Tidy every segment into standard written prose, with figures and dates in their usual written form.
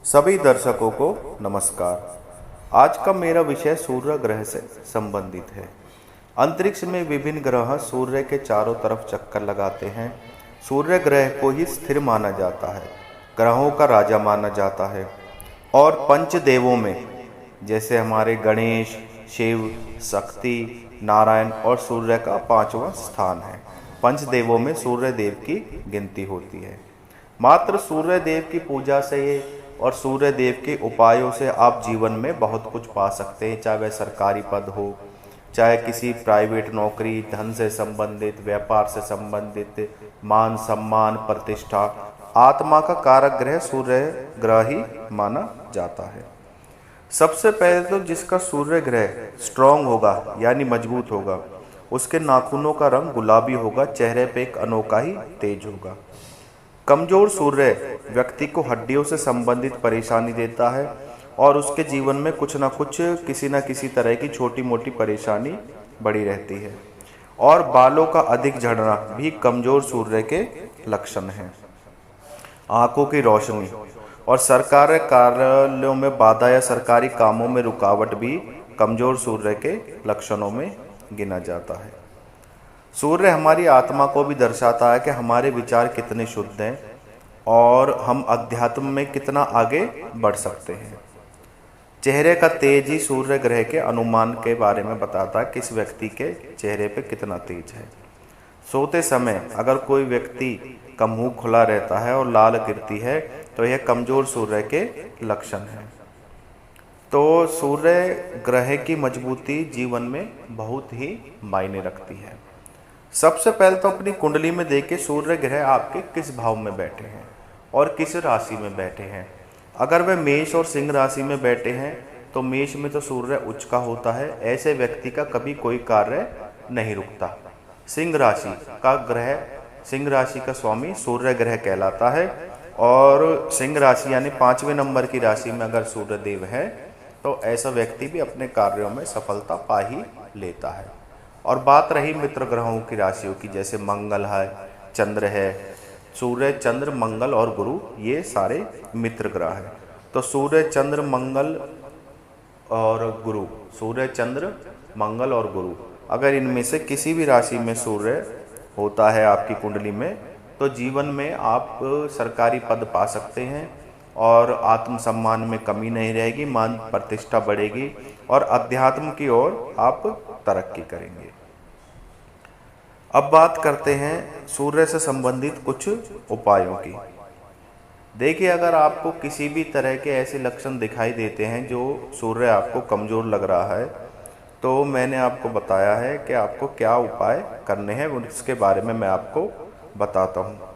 सभी दर्शकों को नमस्कार। आज का मेरा विषय सूर्य ग्रह से संबंधित है। अंतरिक्ष में विभिन्न ग्रह सूर्य के चारों तरफ चक्कर लगाते हैं। सूर्य ग्रह को ही स्थिर माना जाता है, ग्रहों का राजा माना जाता है और पंचदेवों में जैसे हमारे गणेश, शिव, शक्ति, नारायण और सूर्य का 5वां स्थान है। पंचदेवों में सूर्य देव की गिनती होती है। मात्र सूर्य देव की पूजा से और सूर्य देव के उपायों से आप जीवन में बहुत कुछ पा सकते हैं, चाहे वह सरकारी पद हो, चाहे किसी प्राइवेट नौकरी, धन से संबंधित, व्यापार से संबंधित, मान सम्मान, प्रतिष्ठा। आत्मा का कारक ग्रह सूर्य ग्रह ही माना जाता है। सबसे पहले तो जिसका सूर्य ग्रह स्ट्रांग होगा यानी मजबूत होगा, उसके नाखूनों का रंग गुलाबी होगा, चेहरे पे एक अनोखा ही तेज होगा। कमजोर सूर्य व्यक्ति को हड्डियों से संबंधित परेशानी देता है और उसके जीवन में कुछ ना कुछ किसी न किसी तरह की छोटी मोटी परेशानी बड़ी रहती है। और बालों का अधिक झड़ना भी कमजोर सूर्य के लक्षण हैं। आंखों की रोशनी और सरकारी कार्यालयों में बाधा या सरकारी कामों में रुकावट भी कमजोर सूर्य के लक्षणों में गिना जाता है। सूर्य हमारी आत्मा को भी दर्शाता है कि हमारे विचार कितने शुद्ध हैं और हम अध्यात्म में कितना आगे बढ़ सकते हैं। चेहरे का तेज ही सूर्य ग्रह के अनुमान के बारे में बताता है कि इस व्यक्ति के चेहरे पे कितना तेज है। सोते समय अगर कोई व्यक्ति का मुंह खुला रहता है और लाल गिरती है तो यह कमजोर सूर्य के लक्षण है। तो सूर्य ग्रह की मजबूती जीवन में बहुत ही मायने रखती है। सबसे पहले तो अपनी कुंडली में देखिए सूर्य ग्रह आपके किस भाव में बैठे हैं और किस राशि में बैठे हैं। अगर वे मेष और सिंह राशि में बैठे हैं तो मेष में तो सूर्य उच्च का होता है, ऐसे व्यक्ति का कभी कोई कार्य नहीं रुकता। सिंह राशि का ग्रह, सिंह राशि का स्वामी सूर्य ग्रह कहलाता है और सिंह राशि यानी 5वें नंबर की राशि में अगर सूर्य देव है तो ऐसा व्यक्ति भी अपने कार्यों में सफलता पा ही लेता है। और बात रही मित्र ग्रहों की राशियों की, जैसे मंगल है, चंद्र है, सूर्य, चंद्र, मंगल और गुरु, ये सारे मित्र ग्रह हैं। तो सूर्य, चंद्र, मंगल और गुरु, सूर्य, चंद्र, मंगल और गुरु, अगर इनमें से किसी भी राशि में सूर्य होता है आपकी कुंडली में तो जीवन में आप सरकारी पद पा सकते हैं और आत्मसम्मान में कमी नहीं रहेगी, मान प्रतिष्ठा बढ़ेगी और अध्यात्म की ओर आप तरक्की करेंगे। अब बात करते हैं सूर्य से संबंधित कुछ उपायों की। देखिए, अगर आपको किसी भी तरह के ऐसे लक्षण दिखाई देते हैं जो सूर्य आपको कमजोर लग रहा है तो मैंने आपको बताया है कि आपको क्या उपाय करने हैं, उसके बारे में मैं आपको बताता हूँ।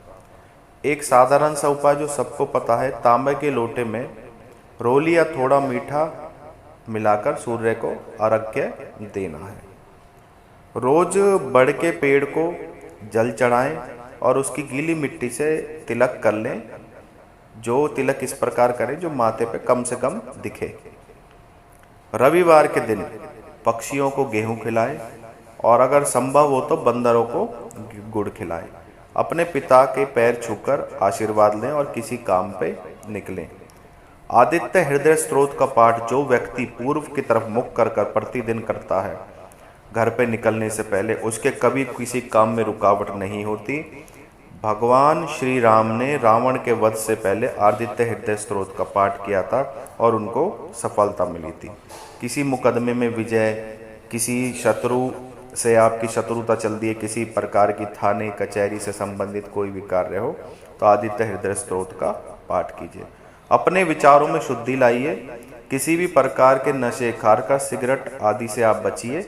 एक साधारण सा उपाय जो सबको पता है, तांबे के लोटे में रोली या थोड़ा मीठा मिलाकर सूर्य को अर्घ्य देना है। रोज बड़ के पेड़ को जल चढ़ाएं और उसकी गीली मिट्टी से तिलक कर लें। जो तिलक इस प्रकार करें जो माथे पे कम से कम दिखे। रविवार के दिन पक्षियों को गेहूं खिलाएं और अगर संभव हो तो बंदरों को गुड़ खिलाएं। अपने पिता के पैर छूकर आशीर्वाद लें और किसी काम पे निकलें। आदित्य हृदय स्त्रोत का पाठ जो व्यक्ति पूर्व की तरफ मुख कर प्रतिदिन करता है, घर पे निकलने से पहले उसके कभी किसी काम में रुकावट नहीं होती। भगवान श्री राम ने रावण के वध से पहले आदित्य हृदय स्त्रोत का पाठ किया था और उनको सफलता मिली थी। किसी मुकदमे में विजय, किसी शत्रु से आपकी शत्रुता चल दी है, किसी प्रकार की थाने कचहरी से संबंधित कोई भी कार्य हो तो आदित्य हृदय स्त्रोत का पाठ कीजिए। अपने विचारों में शुद्धि लाइए। किसी भी प्रकार के नशे, खारका, सिगरेट आदि से आप बचिए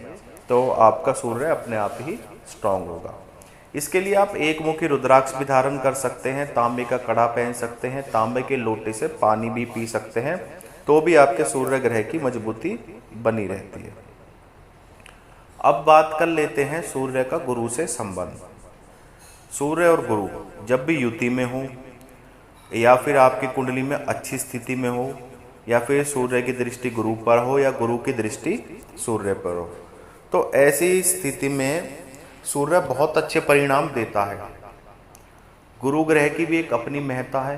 तो आपका सूर्य अपने आप ही स्ट्रांग होगा। इसके लिए आप एक मुखी रुद्राक्ष भी धारण कर सकते हैं, तांबे का कड़ा पहन सकते हैं, तांबे के लोटे से पानी भी पी सकते हैं, तो भी आपके सूर्य ग्रह की मजबूती बनी रहती है। अब बात कर लेते हैं सूर्य का गुरु से संबंध। सूर्य और गुरु जब भी युति में हो या फिर आपकी कुंडली में अच्छी स्थिति में हो या फिर सूर्य की दृष्टि गुरु पर हो या गुरु की दृष्टि सूर्य पर हो, तो ऐसी स्थिति में सूर्य बहुत अच्छे परिणाम देता है। गुरु ग्रह की भी एक अपनी महत्ता है।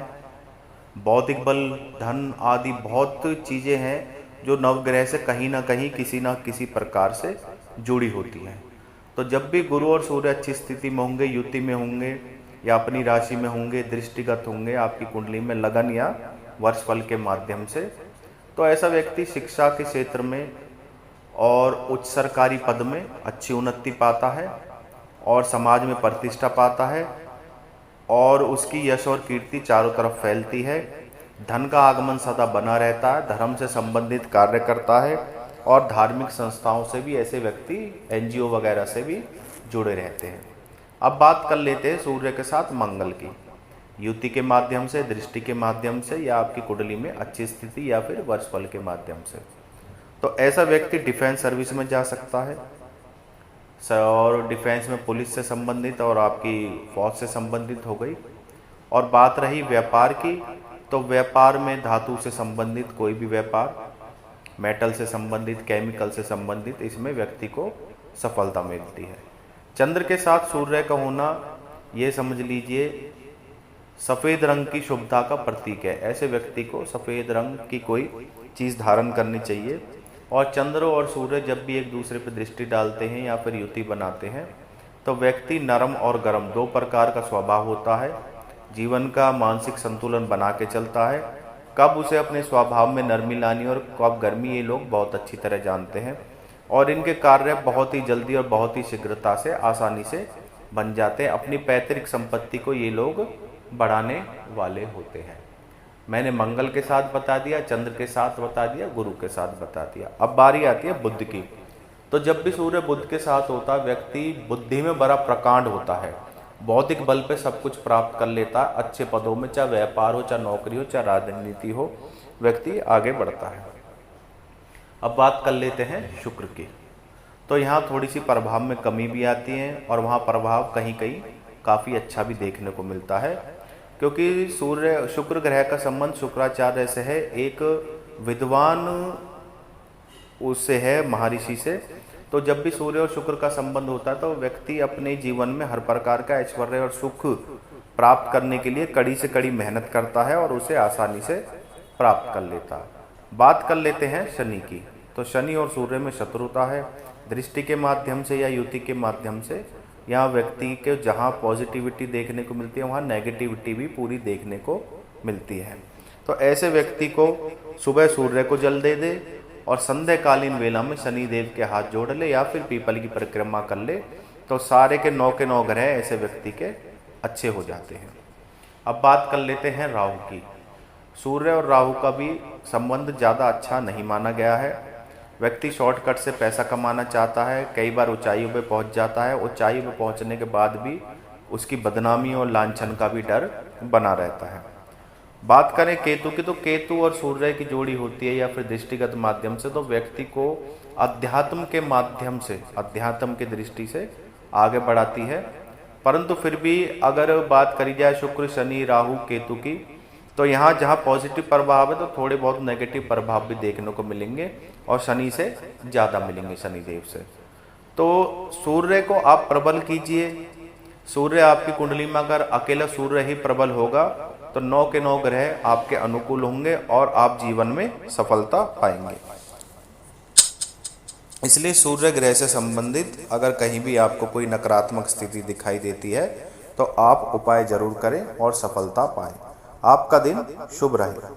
बौद्धिक बल, धन आदि बहुत चीज़ें हैं जो नवग्रह से कहीं ना किसी प्रकार से जुड़ी होती हैं। तो जब भी गुरु और सूर्य अच्छी स्थिति में होंगे, युति में होंगे या अपनी राशि में होंगे, दृष्टिगत होंगे आपकी कुंडली में लगन या वर्षफल के माध्यम से, तो ऐसा व्यक्ति शिक्षा के क्षेत्र में और उच्च सरकारी पद में अच्छी उन्नति पाता है और समाज में प्रतिष्ठा पाता है और उसकी यश और कीर्ति चारों तरफ फैलती है। धन का आगमन सदा बना रहता है, धर्म से संबंधित कार्य करता है और धार्मिक संस्थाओं से भी ऐसे व्यक्ति एनजीओ वगैरह से भी जुड़े रहते हैं। अब बात कर लेते हैं सूर्य के साथ मंगल की, युति के माध्यम से, दृष्टि के माध्यम से या आपकी कुंडली में अच्छी स्थिति या फिर वर्षफल के माध्यम से। तो ऐसा व्यक्ति डिफेंस सर्विस में जा सकता है और डिफेंस में पुलिस से संबंधित और आपकी फौज से संबंधित हो गई। और बात रही व्यापार की, तो व्यापार में धातु से संबंधित कोई भी व्यापार, मेटल से संबंधित, केमिकल से संबंधित, इसमें व्यक्ति को सफलता मिलती है। चंद्र के साथ सूर्य का होना ये समझ लीजिए सफ़ेद रंग की शुभता का प्रतीक है। ऐसे व्यक्ति को सफ़ेद रंग की कोई चीज़ धारण करनी चाहिए। और चंद्र और सूर्य जब भी एक दूसरे पर दृष्टि डालते हैं या फिर युति बनाते हैं तो व्यक्ति नरम और गर्म दो प्रकार का स्वभाव होता है। जीवन का मानसिक संतुलन बना के चलता है, कब उसे अपने स्वभाव में नरमी लानी और कब गर्मी, ये लोग बहुत अच्छी तरह जानते हैं और इनके कार्य बहुत ही जल्दी और बहुत ही शीघ्रता से, आसानी से बन जाते हैं। अपनी पैतृक संपत्ति को ये लोग बढ़ाने वाले होते हैं। मैंने मंगल के साथ बता दिया, चंद्र के साथ बता दिया, गुरु के साथ बता दिया। अब बारी आती है बुध की। तो जब भी सूर्य बुध के साथ होता है व्यक्ति बुद्धि में बड़ा प्रकांड होता है, बौद्धिक बल पे सब कुछ प्राप्त कर लेता है, अच्छे पदों में, चाहे व्यापार हो, चाहे नौकरी हो, चाहे राजनीति हो, व्यक्ति आगे बढ़ता है। अब बात कर लेते हैं शुक्र की। तो यहाँ थोड़ी सी प्रभाव में कमी भी आती है और वहाँ प्रभाव कहीं कहीं काफ़ी अच्छा भी देखने को मिलता है, क्योंकि सूर्य शुक्र ग्रह का संबंध शुक्राचार्य से है, एक विद्वान उससे है, महर्षि से। तो जब भी सूर्य और शुक्र का संबंध होता है तो व्यक्ति अपने जीवन में हर प्रकार का ऐश्वर्य और सुख प्राप्त करने के लिए कड़ी से कड़ी मेहनत करता है और उसे आसानी से प्राप्त कर लेता है। बात कर लेते हैं शनि की। तो शनि और सूर्य में शत्रुता है, दृष्टि के माध्यम से या युति के माध्यम से। यहाँ व्यक्ति के जहाँ पॉजिटिविटी देखने को मिलती है वहाँ नेगेटिविटी भी पूरी देखने को मिलती है। तो ऐसे व्यक्ति को सुबह सूर्य को जल दे दे और संध्याकालीन वेला में शनि देव के हाथ जोड़ ले या फिर पीपल की परिक्रमा कर ले, तो सारे के 9 ग्रह ऐसे व्यक्ति के अच्छे हो जाते हैं। अब बात कर लेते हैं राहु की। सूर्य और राहु का भी संबंध ज़्यादा अच्छा नहीं माना गया है। व्यक्ति शॉर्टकट से पैसा कमाना चाहता है, कई बार ऊंचाइयों पे पहुंच जाता है, ऊंचाई पे पहुंचने के बाद भी उसकी बदनामी और लांछन का भी डर बना रहता है। बात करें केतु की, तो केतु और सूर्य की जोड़ी होती है या फिर दृष्टिगत माध्यम से, तो व्यक्ति को अध्यात्म के माध्यम से, अध्यात्म की दृष्टि से आगे बढ़ाती है। परंतु फिर भी अगर बात करी जाए शुक्र, शनि, राहु, केतु की, तो यहाँ जहाँ पॉजिटिव प्रभाव है तो थोड़े बहुत नेगेटिव प्रभाव भी देखने को मिलेंगे और शनि से ज़्यादा मिलेंगे, शनिदेव से। तो सूर्य को आप प्रबल कीजिए। सूर्य आपकी कुंडली में अगर अकेला सूर्य ही प्रबल होगा तो 9 ग्रह आपके अनुकूल होंगे और आप जीवन में सफलता पाएंगे। इसलिए सूर्य ग्रह से संबंधित अगर कहीं भी आपको कोई नकारात्मक स्थिति दिखाई देती है तो आप उपाय जरूर करें और सफलता पाएं। आपका दिन शुभ रहे।